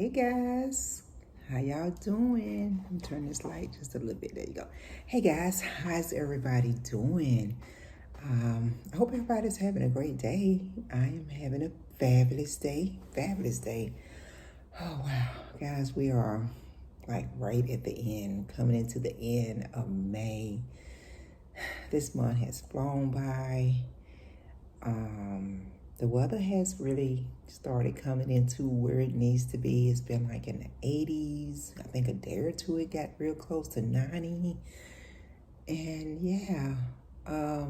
Hey guys, how y'all doing? I'm turning this light just a little bit. There you go. Hey guys, how's everybody doing? I hope everybody's having a great day. I am having a fabulous day. Fabulous day. Oh wow, guys, we are like right at the end, coming into the end of May. This month has flown by. The weather has really started coming into where it needs to be. It's been like in the 80s. I think a day or two it got real close to 90. And yeah, I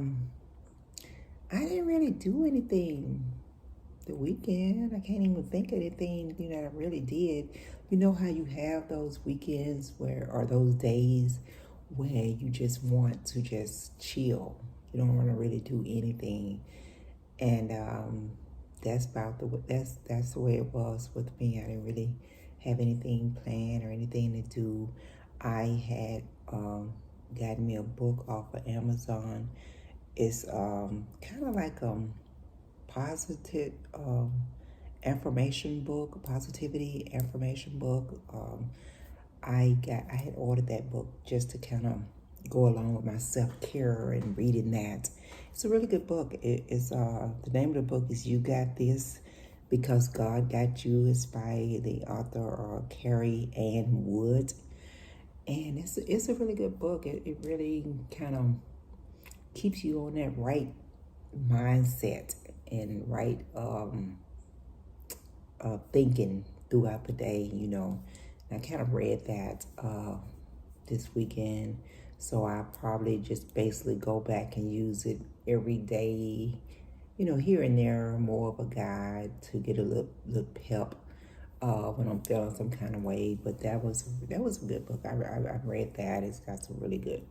didn't really do anything the weekend. I can't even think of anything that I really did. You know how you have those weekends or those days where you just want to just chill. You don't want to really do anything. And that's the way it was with me. I didn't really have anything planned or anything to do. I had gotten me a book off of Amazon. It's kind of like positive information book, positivity information book. I had ordered that book just to kind of go along with my self-care and reading that. It's a really good book. The name of the book is You Got This Because God Got You. It's by the author Carrie Ann Wood. And it's a really good book. It really kind of keeps you on that right mindset and right thinking throughout the day, I kind of read that this weekend, so I probably just basically go back and use it every day, here and there, more of a guide to get a little pep when I'm feeling some kind of way. But that was a good book. I read that. It's got some really good.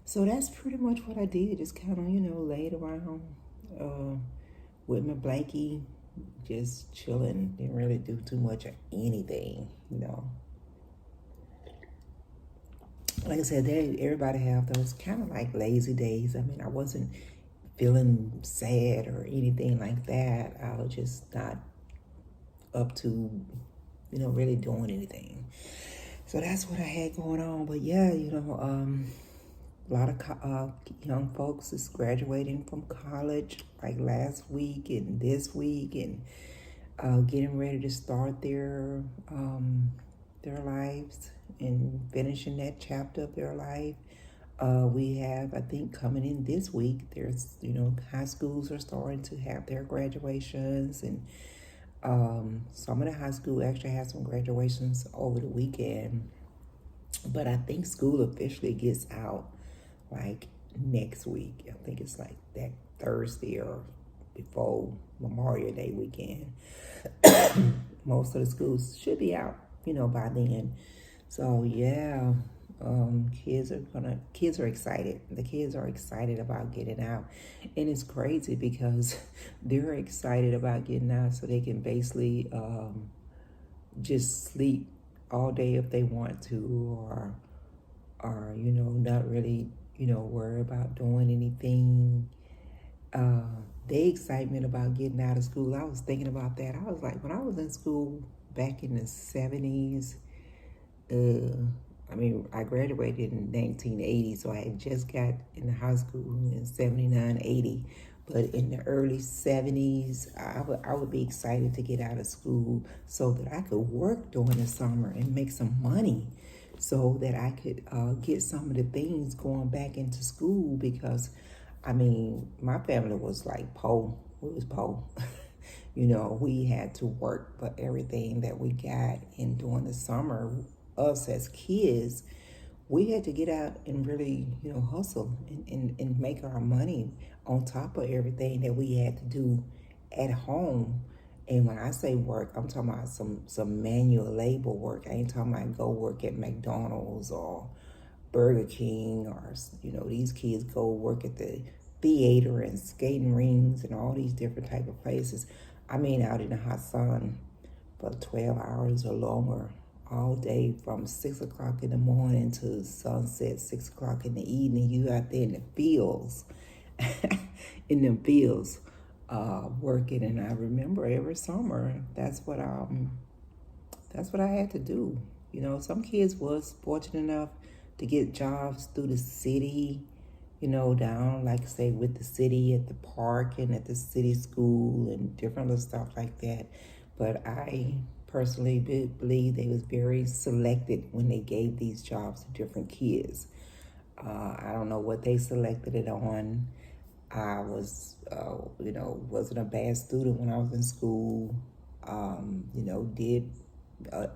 So that's pretty much what I did. Just kind of laid around with my blankie, just chilling. Didn't really do too much of anything. Like I said, everybody have those kind of like lazy days. I mean, I wasn't feeling sad or anything like that. I was just not up to, really doing anything. So that's what I had going on. But yeah, a lot of young folks is graduating from college like last week and this week, and getting ready to start their lives and finishing that chapter of their life. We have, I think, coming in this week, there's, high schools are starting to have their graduations, and some of the high school actually have some graduations over the weekend. But I think school officially gets out like next week. I think it's like that Thursday or before Memorial Day weekend. Most of the schools should be out, by then. So yeah, kids are excited. The kids are excited about getting out. And it's crazy because they're excited about getting out so they can basically just sleep all day if they want to, or not really, worry about doing anything. The excitement about getting out of school, I was thinking about that. I was like, when I was in school back in the 70s, I graduated in 1980, so I had just got in high school in 79, 80. But in the early 70s, I would be excited to get out of school so that I could work during the summer and make some money so that I could get some of the things going back into school, because, my family was like poor. We was poor. We had to work for everything that we got. And during the summer, us as kids, we had to get out and really, hustle and make our money on top of everything that we had to do at home. And when I say work, I'm talking about some manual labor work. I ain't talking about go work at McDonald's or Burger King, or, these kids go work at the theater and skating rings and all these different type of places. Out in the hot sun for 12 hours or longer, all day from 6 o'clock in the morning to sunset, 6 o'clock in the evening. You out there in the fields, working. And I remember every summer, that's what that's what I had to do. You know, some kids was fortunate enough to get jobs through the city, you know, down, like say, with the city at the park and at the city school and different little stuff like that. But I personally believe they was very selected when they gave these jobs to different kids. I don't know what they selected it on. I was, you know, wasn't a bad student when I was in school. You know, did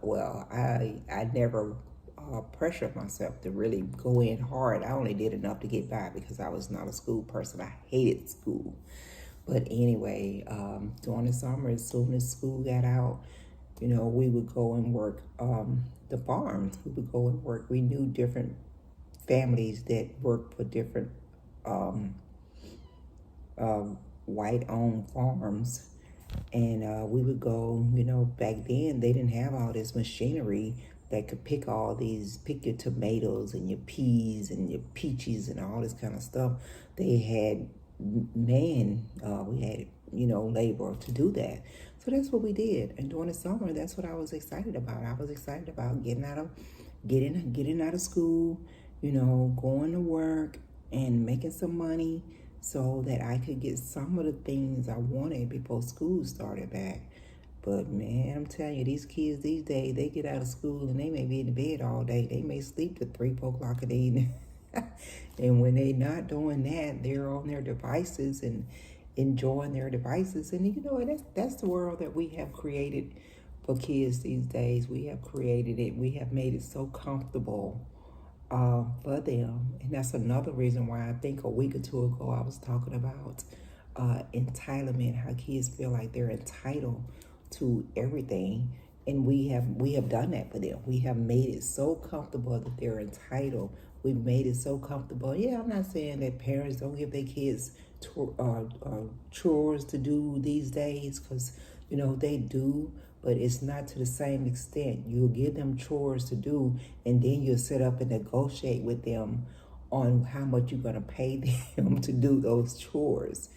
well. I never pressured myself to really go in hard. I only did enough to get by because I was not a school person. I hated school. But anyway, during the summer, as soon as school got out, you know, we would go and work the farms. We would go and work. We knew different families that worked for different um, white-owned farms, and we would go. You know, back then they didn't have all this machinery that could pick your tomatoes and your peas and your peaches and all this kind of stuff. They had we had, you know, labor to do that. So that's what we did. And during the summer, that's what I was excited about. I was excited about getting out of school, you know, going to work and making some money so that I could get some of the things I wanted before school started back. But man, I'm telling you, these kids these days, they get out of school and they may be in the bed all day. They may sleep to 3, 4 o'clock in the evening. And when they not doing that, they're on their devices and enjoying their devices. And you know, that's the world that we have created for kids these days. We have created it. We have made it so comfortable for them. And that's another reason why I think a week or two ago I was talking about entitlement, how kids feel like they're entitled to everything. And we have done that for them. We have made it so comfortable that they're entitled. We've made it so comfortable. Yeah, I'm not saying that parents don't give their kids chores to do these days, because you know they do, but it's not to the same extent. You'll give them chores to do, and then you'll sit up and negotiate with them on how much you're going to pay them to do those chores.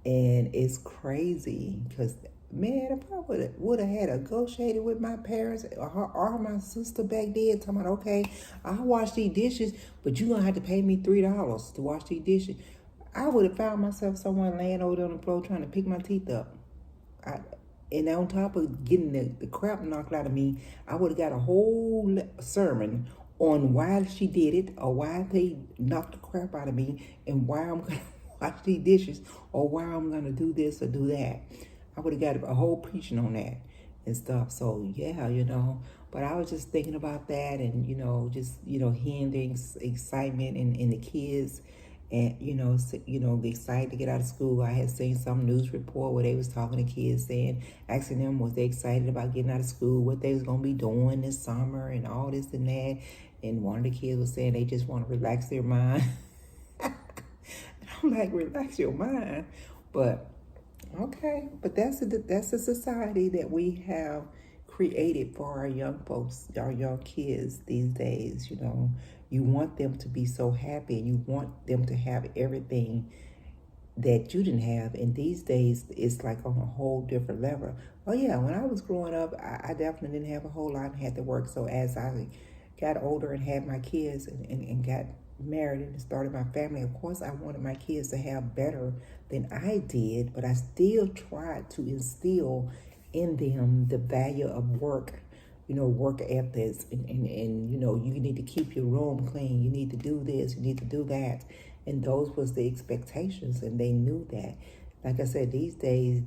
And it's crazy because, man, if I would have had negotiated with my parents or my sister back then, talking about, okay, I'll wash these dishes, but you're going to have to pay me $3 to wash these dishes, I would have found myself somewhere laying over on the floor trying to pick my teeth up. And on top of getting the crap knocked out of me, I would have got a whole sermon on why she did it, or why they knocked the crap out of me, and why I'm going to wash these dishes, or why I'm going to do this or do that. I would have got a whole preaching on that and stuff. So, yeah, you know. But I was just thinking about that, and, you know, just, you know, hearing the excitement in the kids. And, you know, excited to get out of school. I had seen some news report where they was talking to kids, asking them was they excited about getting out of school, what they was going to be doing this summer and all this and that. And one of the kids was saying they just want to relax their mind. And I'm like, relax your mind? But, okay. But that's a society that we have created for our young folks, our young kids these days. You know, you want them to be so happy, and you want them to have everything that you didn't have. And these days, it's like on a whole different level. Oh yeah, when I was growing up, I definitely didn't have a whole lot and had to work. So as I got older and had my kids and got married and started my family, of course I wanted my kids to have better than I did, but I still tried to instill in them the value of work, you know, work ethics, and you know, you need to keep your room clean, you need to do this, you need to do that. And those was the expectations, and they knew that. Like I said, these days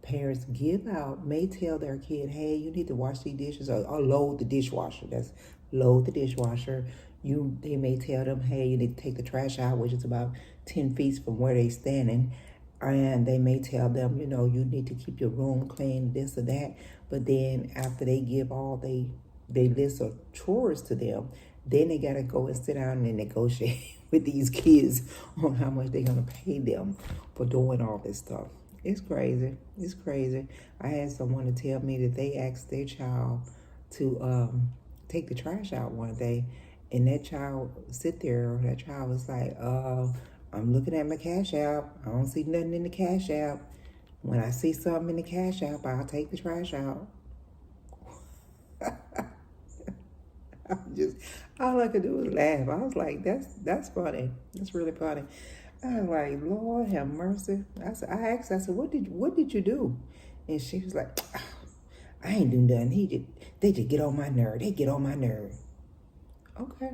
parents may tell their kid, hey, you need to wash these dishes, or load the dishwasher. That's load the dishwasher. They may tell them, hey, you need to take the trash out, which is about 10 feet from where they standing. And they may tell them, you know, you need to keep your room clean, this or that. But then after they give all they list of chores to them, then they got to go and sit down and negotiate with these kids on how much they're going to pay them for doing all this stuff. It's crazy. It's crazy. I had someone to tell me that they asked their child to take the trash out one day. And that child was like, I'm looking at my Cash App. I don't see nothing in the Cash App. When I see something in the Cash App, I'll take the trash out. Just all I could do was laugh. I was like, that's funny. That's really funny. I was like, Lord have mercy. I asked, I said, what did you do? And she was like, I ain't do nothing. They just get on my nerve. They get on my nerve. Okay.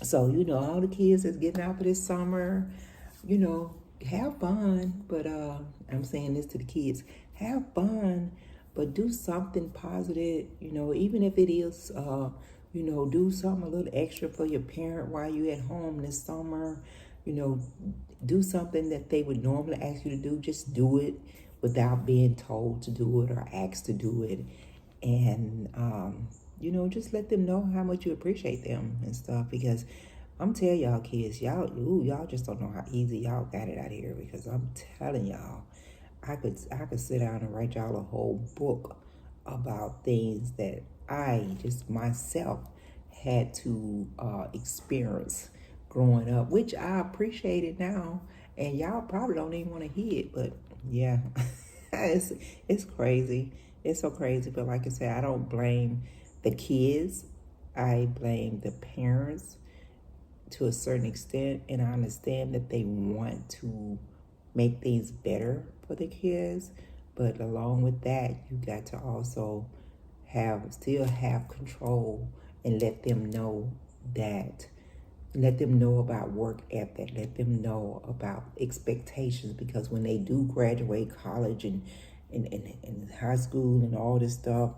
So, all the kids that's getting out for this summer, have fun. But I'm saying this to the kids, have fun, but do something positive, even if it is, do something a little extra for your parent while you at home this summer. Do something that they would normally ask you to do. Just do it without being told to do it or asked to do it. And, just let them know how much you appreciate them and stuff. Because I'm telling y'all kids, y'all just don't know how easy y'all got it out here. Because I'm telling y'all, I could sit down and write y'all a whole book about things that I just myself had to experience growing up, which I appreciate it now. And y'all probably don't even want to hear it, but yeah, it's crazy. It's so crazy. But like I said, I don't blame the kids. I blame the parents to a certain extent, and I understand that they want to make things better for the kids, but along with that, you got to also still have control and let them know about work ethic, let them know about expectations, because when they do graduate college and high school and all this stuff,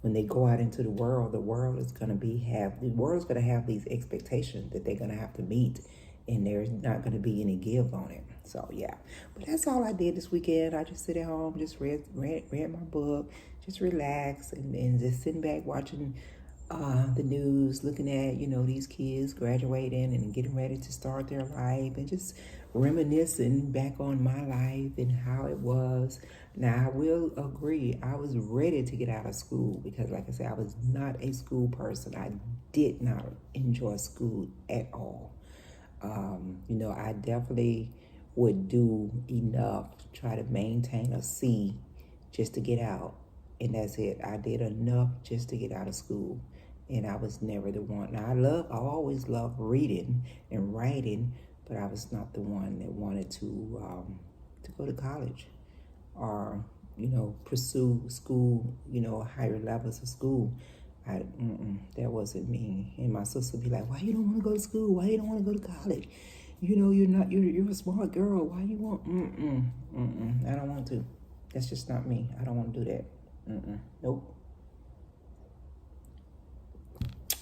when they go out into the world is going to have these expectations that they're going to have to meet, and there's not going to be any give on it. So yeah, but that's all I did this weekend. I just sit at home, just read my book, just relax, and just sitting back watching the news, looking at these kids graduating and getting ready to start their life, and just reminiscing back on my life and how it was. Now, I will agree, I was ready to get out of school because, like I said, I was not a school person. I did not enjoy school at all. I definitely would do enough to try to maintain a C just to get out. And that's it. I did enough just to get out of school. And I was never the one. Now, I always loved reading and writing, but I was not the one that wanted to go to college or, pursue school, higher levels of school. That wasn't me. And my sister would be like, why you don't want to go to school? Why you don't want to go to college? You're a smart girl. Why you want, I don't want to. That's just not me. I don't want to do that. Nope.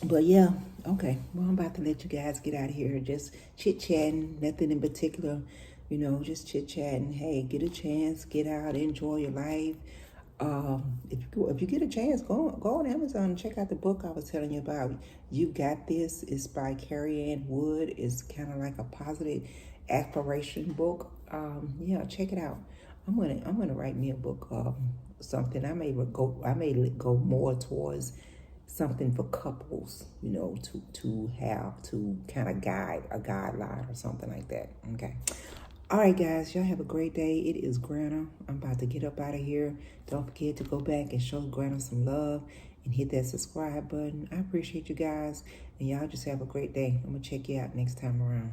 But yeah, okay. Well, I'm about to let you guys get out of here. Just chit-chatting, nothing in particular. Just chit-chatting. Hey, get a chance, get out, enjoy your life. If you get a chance, go on Amazon and check out the book I was telling you about. You Got This. It's by Carrie Ann Wood. It's kind of like a positive aspiration book. Yeah, check it out. I'm gonna write me a book, something. I may go more towards something for couples, to have to kind of guide a guideline or something like that. Okay. All right, guys, y'all have a great day. It is Granna. I'm about to get up out of here. Don't forget to go back and show Granna some love and hit that subscribe button. I appreciate you guys, and y'all just have a great day. I'm going to check you out next time around.